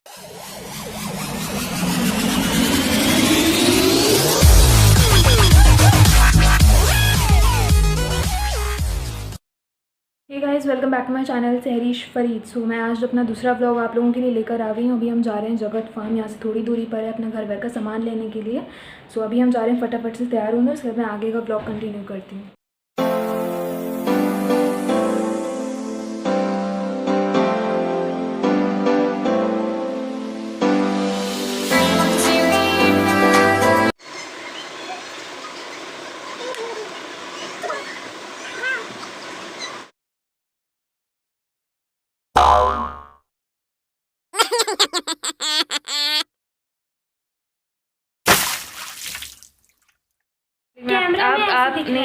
Hey guys, welcome back to my channel Sahrish Farid. So मैं आज अपना दूसरा व्लॉग आप लोगों के लिए लेकर आ गई हूँ। अभी हम जा रहे हैं जगत फार्म, यहाँ से थोड़ी दूरी पर है, अपना घर का सामान लेने के लिए। सो अभी हम जा रहे हैं, फटाफट से तैयार हूँ, उसके बाद मैं आगे का व्लॉग कंटिन्यू करती हूँ।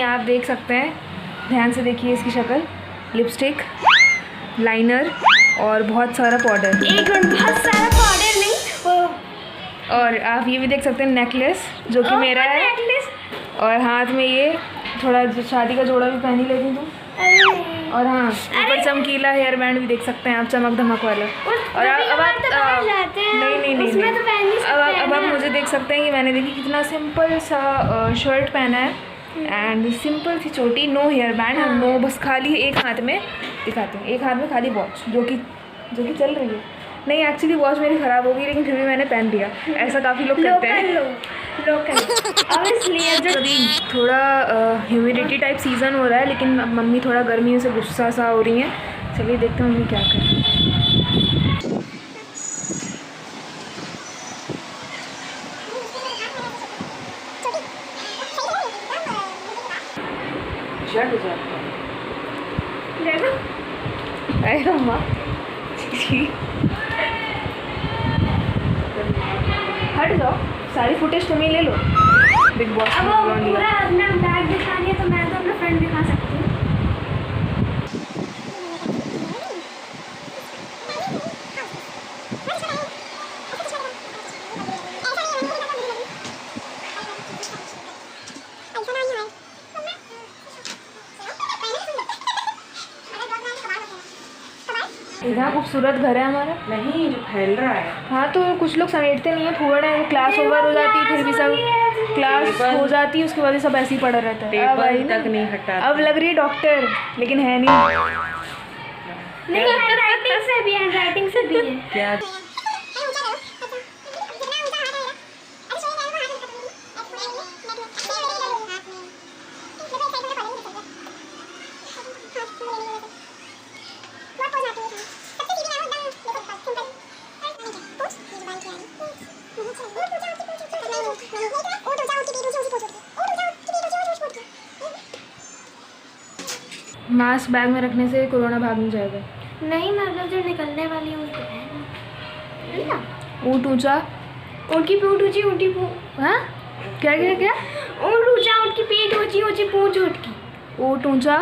आप देख सकते हैं, ध्यान से देखिए इसकी शक्ल, लिपस्टिक, लाइनर और बहुत सारा पाउडर। बहुत सारा पाउडर नहीं, और आप ये भी देख सकते हैं नेकलेस जो कि मेरा है, और हाथ में ये थोड़ा शादी का जोड़ा भी पहनी लेती हूँ। और हाँ, ऊपर चमकीला हेयर बैंड भी देख सकते हैं आप, चमक धमक वाला। और अब आप नहीं अब आप मुझे देख सकते हैं कि मैंने देखिए कितना सिंपल सा शर्ट पहना है एंड सिंपल सी चोटी, नो हेयर बैंड, नो, बस खाली एक हाथ में दिखाते हैं, एक हाथ में खाली वॉच जो कि चल रही है। नहीं, एक्चुअली वॉच मेरी ख़राब हो गई, लेकिन फिर भी मैंने पहन लिया। ऐसा काफ़ी लोग करते हैं। अब इसलिए अभी थोड़ा ह्यूमिडिटी टाइप सीज़न हो रहा है, लेकिन मम्मी थोड़ा गर्मियों से गुस्सा सा हो रही हैं। चलिए देखते हैं मम्मी क्या करें। अरे अम्मा हट जाओ, सारी फुटेज तुम ही ले लो। बिग बॉस अब वो पूरा अपना बैग दिखा दिया, तो मैं तो अपना फ्रेंड दिखा सकती हूँ। इतना खूबसूरत घर है हमारा। नहीं, जो फैल रहा है। हाँ, तो कुछ लोग समेटते नहीं है, फूड़ है, क्लास ओवर हो जाती है, फिर भी सब क्लास हो जाती है, उसके बाद सब ऐसे ही पड़ा रहता है। टेबल तक नहीं हटा। अब लग रही है डॉक्टर, लेकिन है नहीं। हैंडराइटिंग से भी है क्या? मास्क बैग में रखने से कोरोना भाग नहीं जाएगा। नहीं, मतलब जो निकलने वाली हूँ तो है ना। ऊँट ऊँचा, ऊँट की पूंछ ऊँची, ऊँटी हाँ क्या क्या क्या? ऊँट ऊँचा, ऊँट की पीठ ऊँची, ऊँची पूंछ ऊँट की। ऊँट ऊँचा,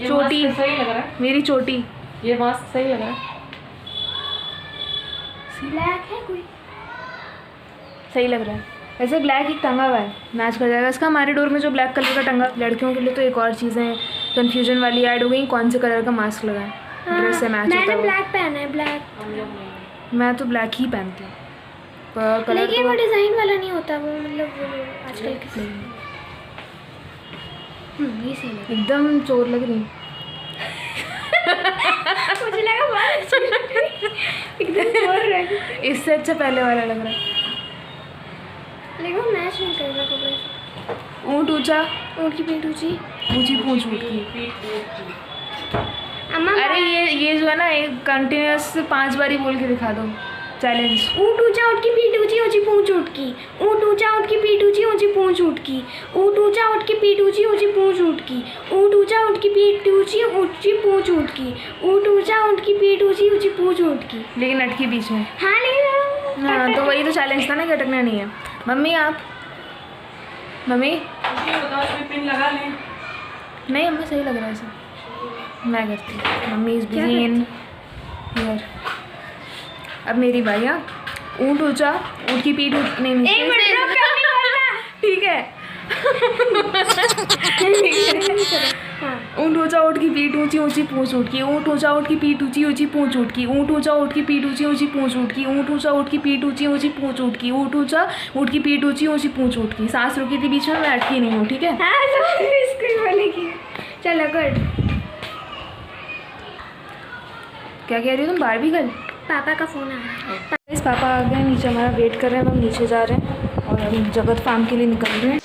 चोटी सही लग रहा है। मेरी चोटी। ये मास्क सही लग रहा है। ब्लैक है कोई, सही लग रहा है। ऐसे ब्लैक एक टंगा हुआ है, मैच कर जाएगा इसका। हमारे डोर में जो ब्लैक कलर का टंगा, लड़कियों के लिए तो एक और चीज़ें कंफ्यूजन वाली ऐड हो गई, कौन से कलर का मास्क लगाएं, ड्रेस से मैच होता है। मैंने ब्लैक पहना है, ब्लैक। मैं तो ब्लैक ही पहनती हूँ, कलर लेकिन तो वो डिज़ाइन वाला नहीं होता, वो मतलब वो आजकल के ये सही लगा। एकदम चोर लग रही। मुझे लगा बहुत अच्छी लग रही, एकदम चोर रही। इससे अच्छा पहले वाला लग रहा है। लेकिन वो मैच नहीं कर रहा कपड़े से। ऊँट ऊँचा, ऊँट की पीठ ऊँची, ऊँची पूंछ ऊँट की। अम्मा अरे ये जो है ना, एक कंटिन्यूस 5 बारी बोल के दिखा दो, चैलेंज। ऊँट ऊँचा, ऊँट की पीठ ऊँची, ऊँची पूंछ ऊँट की। ऊँट ऊँचा, ऊँट की पीठ ऊँची, ऊँची पूंछ ऊँट की। ऊँट ऊँचा, ऊँट की पीठ ऊँची, ऊँची पूंछ ऊँट की। ऊँट ऊँचा, ऊँट की पीठ ऊँची, ऊँची पूंछ ऊँट की। ऊँट ऊँचा, ऊँट की पीठ ऊँची, ऊँची पूंछ ऊँट की। लेकिन अटकी बीच में। हाँ, लेकिन हाँ, तो वही तो चैलेंज था ना कि अटकना नहीं है। मम्मी आप, मम्मी पिन लगा लें। नहीं, हमें सही लग रहा है ऐसा, मैं करती हूँ। Mummy is busy in here. अब मेरी बारी। हाँ, ऊँट ऊँचा, ऊँट की पीठ नहीं, ठीक है। ऊँट ऊँचा ऊँट की पीठ ऊँची ऊँची पूँछ ऊँट की, ऊँट ऊँचा ऊँट की पीठ ऊँची ऊँची पूँछ ऊँट की, ऊँट ऊँचा ऊँट की पीठ ऊँची ऊँची पूँछ ऊँट की, ऊँट ऊँचा ऊँट की पीठ ऊँची ऊँची पूँछ ऊँट की, ऊँट ऊँचा ऊँट की पीठ ऊँची ऊँची पूँछ ऊँट की। सांस रुकी थी बीच में, मैं अटकी नहीं हूँ, ठीक है। हाँ तो इसको ही बोलेगी। चलो गुड। क्या कह रही हो तुम, बारबी गर्ल? पापा का फ़ोन आ रहा है। इस पापा आ गए, नीचे हमारा वेट कर रहे हैं, हम नीचे जा रहे हैं और अभी जगत फार्म के लिए निकल रहे हैं।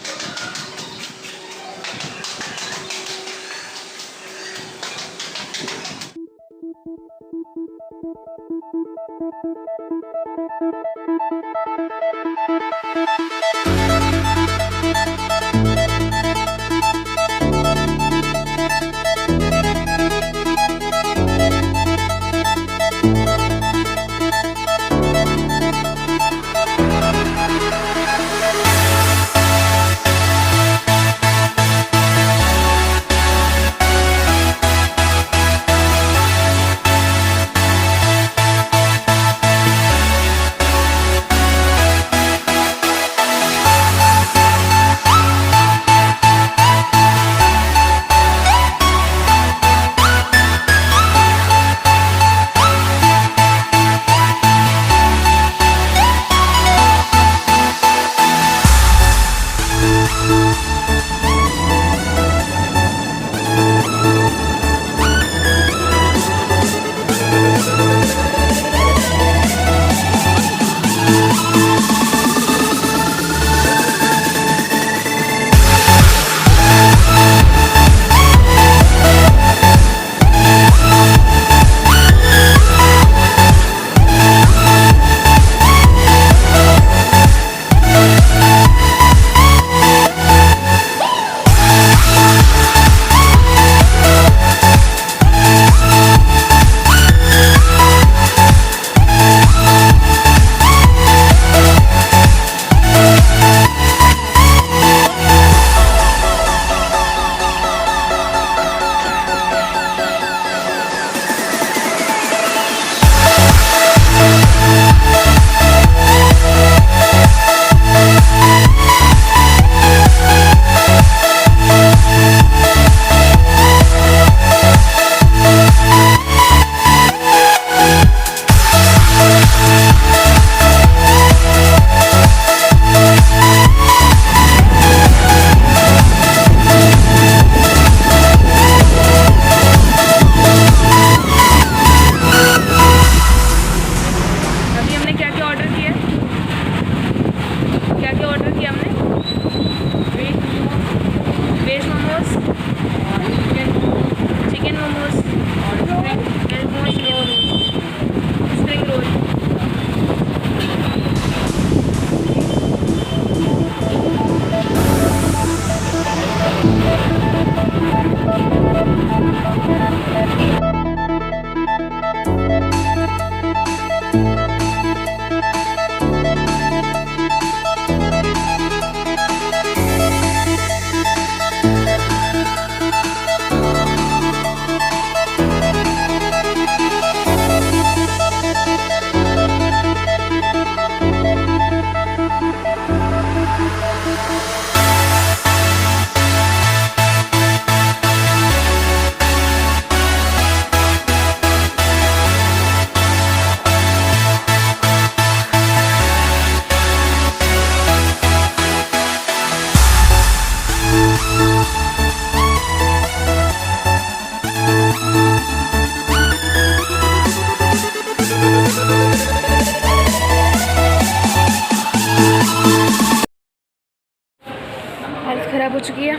ख़राब हो चुकी है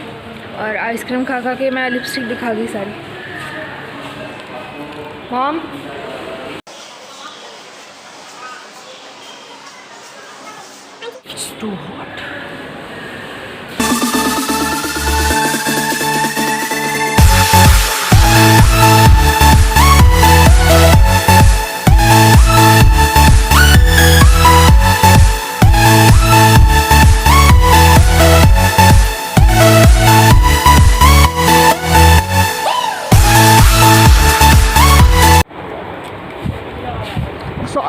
और आइसक्रीम खा खा के मैं लिपस्टिक दिखा गई सारी। Mom it's too hot.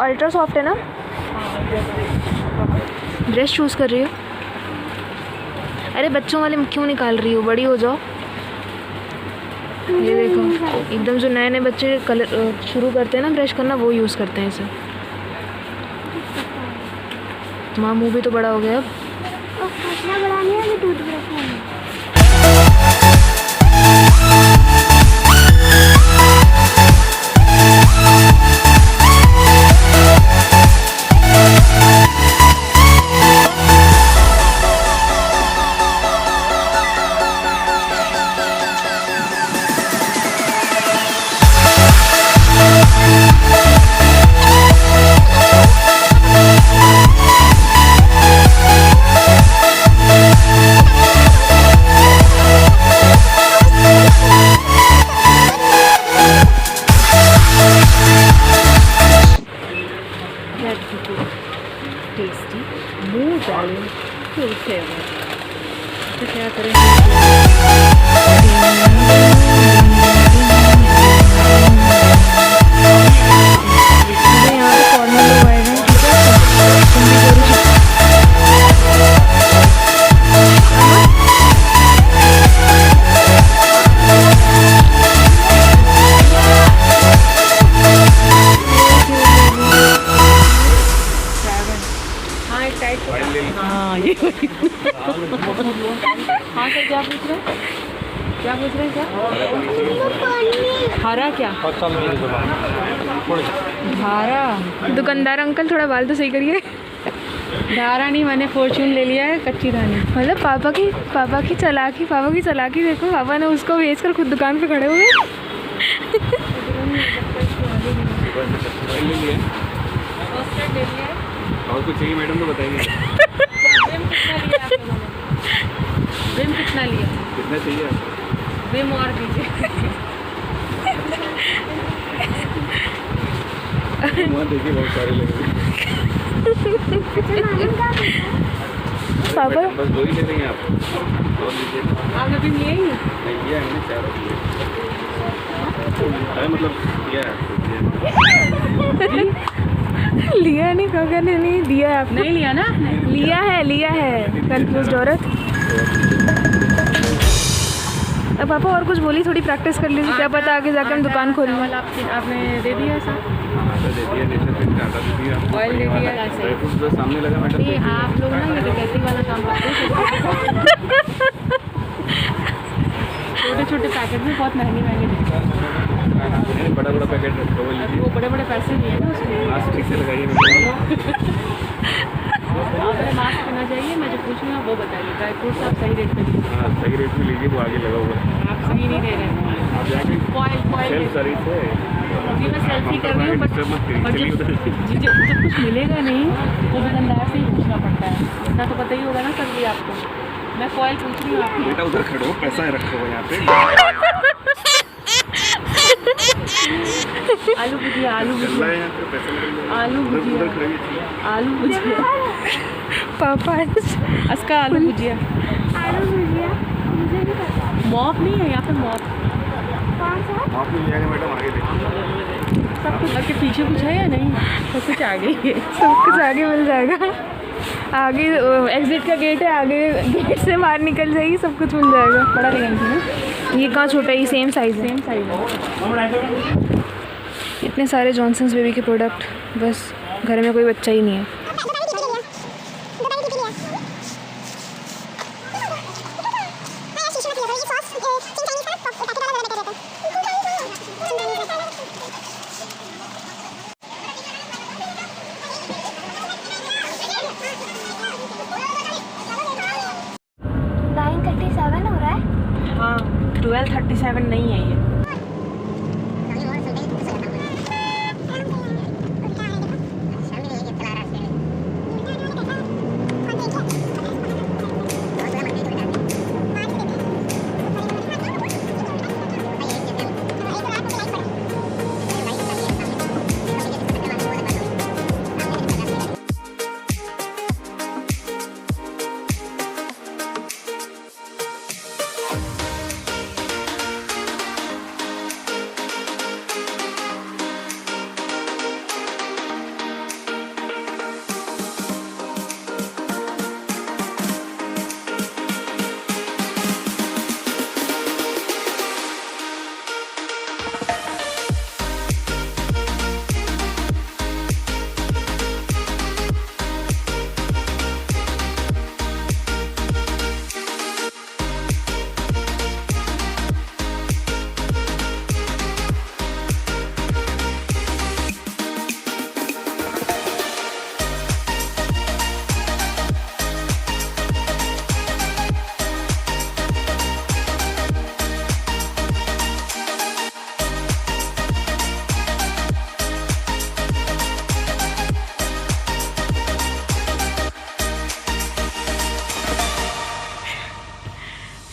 Ultra soft है ना। ड्रेस चूज़ कर रही हो? अरे बच्चों वाले क्यों निकाल रही हो, बड़ी हो जाओ। ये देखो, एकदम जो नए नए बच्चे कलर शुरू करते हैं ना ब्रश करना, वो यूज़ करते हैं इसे। तुम्हारा मुँह भी तो बड़ा हो गया अब। और खाना बड़ा नहीं है, ये टूथब्रश है। टेस्टी मुंह डाले तो क्या करें। हाँ ये हाँ सर, क्या पूछ रहे हैं? क्या पूछ रहे हैं? क्या हरा? क्या धारा? दुकानदार अंकल थोड़ा बाल तो सही करिए। धारा नहीं, मैंने फॉर्चून ले लिया है, कच्ची धानी। मतलब पापा की चलाकी देखो। पापा ने उसको बेचकर खुद दुकान पे खड़े हुए। और कुछ चाहिए मैडम तो बताइए। विम कितना लिया? कितना चाहिए आपको? विम और दीजिए। वहाँ देखिए बहुत सारे लगे हुए। पापा बस दो ही ले देंगे आप, और लीजिए। आपने विम लिया ही नहीं? नहीं लिया है, मैंने 4 लिए। मतलब लिया है। लिया नहीं, कहा नहीं दिया है आपने? नहीं लिया ना आपने? लिया है कंफ्यूज औरत। अब पापा और कुछ बोली, थोड़ी प्रैक्टिस कर लीजिए, क्या पता आगे जाकर हम दुकान खोल लें। आपने दे दिया सब? आटा दे दिया, नेचर पिन का आटा दे दिया, ऑयल दे दिया। ड्राई फ्रूट्स बस सामने लगा मैडम। ये आप लोग ना ये डकैती वाला काम करते हैं। छोटे छोटे पैकेट में बहुत महंगे महंगे देते हैं। बड़ा बड़ा पैकेट रखा हुआ लीजिए। वो बड़े बड़े पैसे दिए ना उसमें। मास्क ठीक से लगाइए मैडम। आपने मास्क करना चाहिए, मैं जो पूछूँगा वो बताइए। ड्राई फ्रूट्स आप सही रेट पे लीजिए। हाँ सही रेट में लीजिए, वो आगे लगा हुआ है। आप सही नहीं दे रहे हैं। आप जाके फॉइल सेल्फ सर्विस है। जी मैं सेल्फी कर रही हूँ, बट डिस्टर्ब मत करिए, जब चलिए उधर। जब कुछ मिलेगा नहीं तो दुकानदार से ही पूछना पड़ता है। इतना तो पता ही होगा ना सर जी आपको। मैं फॉइल पूछ रही हूँ आपको। बेटा उधर खड़े हो, पैसा है रखा हुआ यहाँ पे। आलू भुजिया, आलू चल रहा भुजिया, है यहाँ पे, पैसा निकल रहा है। आलू उधर भुजिया, खड़े आलू भुजिया, पापा अस्का आलू भुजिया। आलू भुजिया मुझे नहीं पता मॉप नहीं है यहाँ पे, मॉप कौन सा। आप मिल जाएगा मैडम, आगे देखिए। सब कुछ आपके पीछे कुछ है या नहीं? सब कुछ आगे ही है। सब कुछ आगे मिल जाएगा। आगे एग्जिट का गेट है, आगे गेट से बाहर निकल जाएगी, सब कुछ मिल जाएगा। बड़ा लेंगे ना, ये कहाँ छोटा है? ये सेम साइज़ है। सेम साइज है। इतने सारे जॉनसन्स बेबी के प्रोडक्ट, बस घर में कोई बच्चा ही नहीं है। हाँ 12:37 नहीं है ये।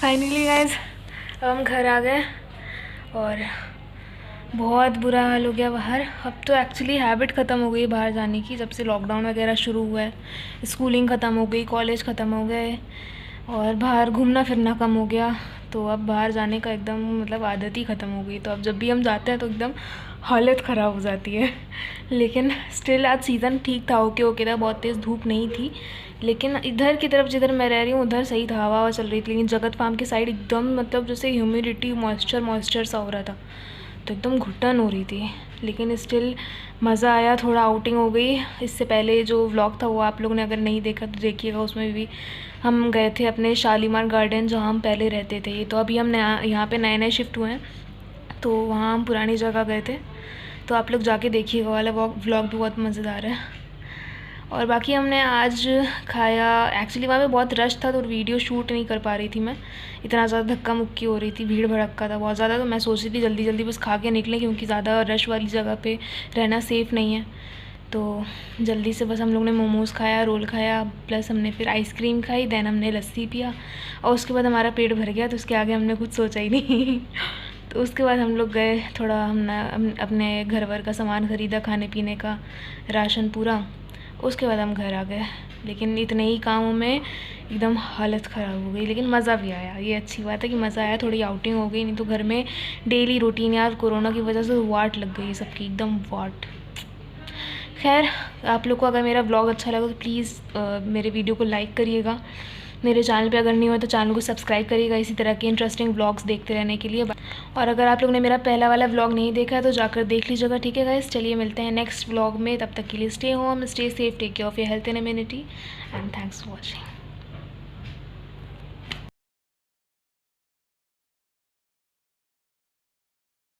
फाइनली गाइज अब हम घर आ गए और बहुत बुरा हाल हो गया बाहर। अब तो एक्चुअली हैबिट ख़त्म हो गई बाहर जाने की, जब से लॉकडाउन वगैरह शुरू हुआ है। स्कूलिंग ख़त्म हो गई, कॉलेज ख़त्म हो गए और बाहर घूमना फिरना कम हो गया, तो अब बाहर जाने का एकदम मतलब आदत ही ख़त्म हो गई। तो अब जब भी हम जाते हैं तो एकदम हालत ख़राब हो जाती है। लेकिन स्टिल आज सीज़न ठीक था, ओके था, बहुत तेज़ धूप नहीं थी। लेकिन इधर की तरफ जिधर मैं रह रही हूँ उधर सही था, हवा चल रही थी। लेकिन जगत फार्म की साइड एकदम मतलब जैसे ह्यूमिडिटी मॉइस्चर सा हो रहा था, तो एकदम घुटन हो रही थी। लेकिन स्टिल मज़ा आया, थोड़ा आउटिंग हो गई। इससे पहले जो व्लॉग था वो आप लोगों ने अगर नहीं देखा तो देखिएगा, उसमें भी हम गए थे अपने शालीमार गार्डन जहाँ हम पहले रहते थे। तो अभी हम नया यहाँ पे नए शिफ्ट हुए हैं, तो वहाँ हम पुरानी जगह गए थे। तो आप लोग जाके देखिएगा, वाला व्लॉग भी बहुत मज़ेदार है। और बाकी हमने आज खाया, एक्चुअली वहाँ पे बहुत रश था तो वीडियो शूट नहीं कर पा रही थी मैं, इतना ज़्यादा धक्का मुक्की हो रही थी, भीड़ भड़क्का था बहुत ज़्यादा। तो मैं सोच रही थी जल्दी जल्दी बस खा के निकलें, क्योंकि ज़्यादा रश वाली जगह पे रहना सेफ़ नहीं है। तो जल्दी से बस हम लोग ने मोमोज़ खाया, रोल खाया, प्लस हमने फिर आइसक्रीम खाई, दैन हमने लस्सी पिया और उसके बाद हमारा पेट भर गया। तो उसके आगे हमने कुछ सोचा ही नहीं। तो उसके बाद हम लोग गए, थोड़ा हमने अपने घर वर का सामान ख़रीदा, खाने पीने का राशन पूरा। उसके बाद हम घर आ गए। लेकिन इतने ही कामों में एकदम हालत ख़राब हो गई, लेकिन मज़ा भी आया। ये अच्छी बात है कि मज़ा आया, थोड़ी आउटिंग हो गई। नहीं तो घर में डेली रूटीन यार कोरोना की वजह से वाट लग गई सबकी, एकदम वाट। खैर, आप लोग को अगर मेरा व्लॉग अच्छा लगा तो प्लीज़ मेरे वीडियो को लाइक करिएगा। मेरे चैनल पे अगर नहीं हो तो चैनल को सब्सक्राइब करिएगा इसी तरह के इंटरेस्टिंग व्लॉग्स देखते रहने के लिए। और अगर आप लोग ने मेरा पहला वाला व्लॉग नहीं देखा है तो जाकर देख लीजिएगा, ठीक है गाइस। चलिए मिलते हैं नेक्स्ट व्लॉग में, तब तक के लिए stay home, stay safe, take care of your health and immunity, and thanks for watching.